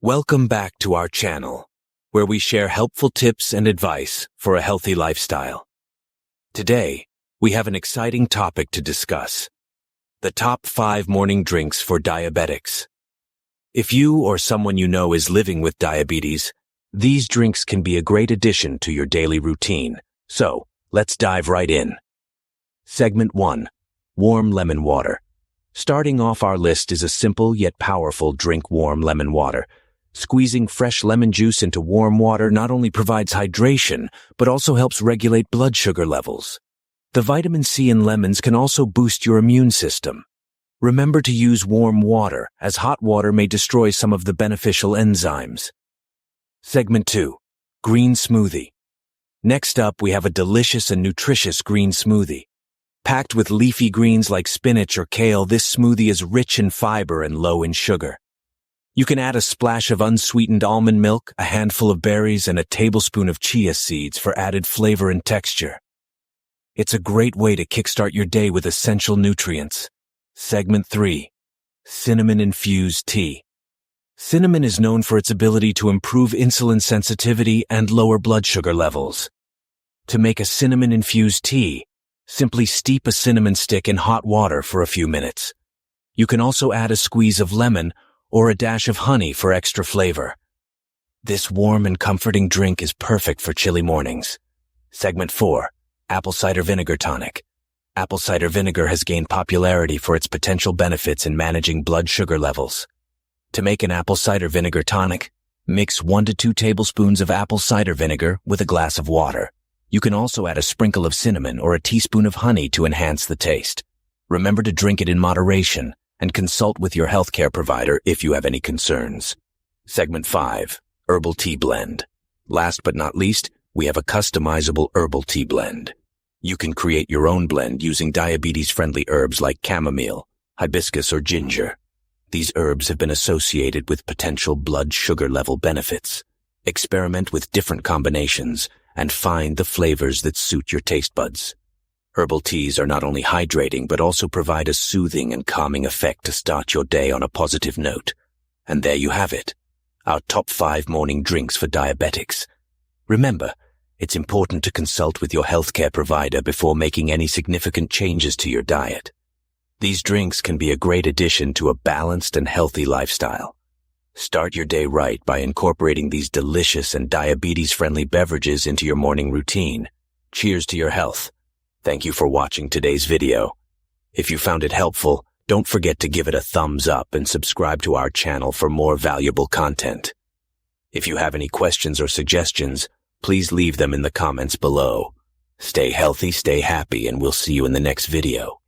Welcome back to our channel, where we share helpful tips and advice for a healthy lifestyle. Today, we have an exciting topic to discuss: the top 5 morning drinks for diabetics. If you or someone you know is living with diabetes, these drinks can be a great addition to your daily routine. So, let's dive right in. Segment 1. Warm lemon water. Starting off our list is a simple yet powerful drink: warm lemon water. Squeezing fresh lemon juice into warm water not only provides hydration, but also helps regulate blood sugar levels. The vitamin C in lemons can also boost your immune system. Remember to use warm water, as hot water may destroy some of the beneficial enzymes. Segment 2. Green smoothie. Next up, we have a delicious and nutritious green smoothie. Packed with leafy greens like spinach or kale, this smoothie is rich in fiber and low in sugar. You can add a splash of unsweetened almond milk, a handful of berries, and a tablespoon of chia seeds for added flavor and texture. It's a great way to kickstart your day with essential nutrients. Segment 3. Cinnamon-infused tea. Cinnamon is known for its ability to improve insulin sensitivity and lower blood sugar levels. To make a cinnamon-infused tea, simply steep a cinnamon stick in hot water for a few minutes. You can also add a squeeze of lemon or a dash of honey for extra flavor. This warm and comforting drink is perfect for chilly mornings. Segment 4. Apple cider vinegar tonic. Apple cider vinegar has gained popularity for its potential benefits in managing blood sugar levels. To make an apple cider vinegar tonic, mix 1 to 2 tablespoons of apple cider vinegar with a glass of water. You can also add a sprinkle of cinnamon or a teaspoon of honey to enhance the taste. Remember to drink it in moderation and consult with your healthcare provider if you have any concerns. Segment 5. Herbal tea blend. Last but not least, we have a customizable herbal tea blend. You can create your own blend using diabetes-friendly herbs like chamomile, hibiscus, or ginger. These herbs have been associated with potential blood sugar level benefits. Experiment with different combinations and find the flavors that suit your taste buds. Herbal teas are not only hydrating, but also provide a soothing and calming effect to start your day on a positive note. And there you have it, our top 5 morning drinks for diabetics. Remember, it's important to consult with your healthcare provider before making any significant changes to your diet. These drinks can be a great addition to a balanced and healthy lifestyle. Start your day right by incorporating these delicious and diabetes-friendly beverages into your morning routine. Cheers to your health. Thank you for watching today's video. If you found it helpful, don't forget to give it a thumbs up and subscribe to our channel for more valuable content. If you have any questions or suggestions, please leave them in the comments below. Stay healthy, stay happy, and we'll see you in the next video.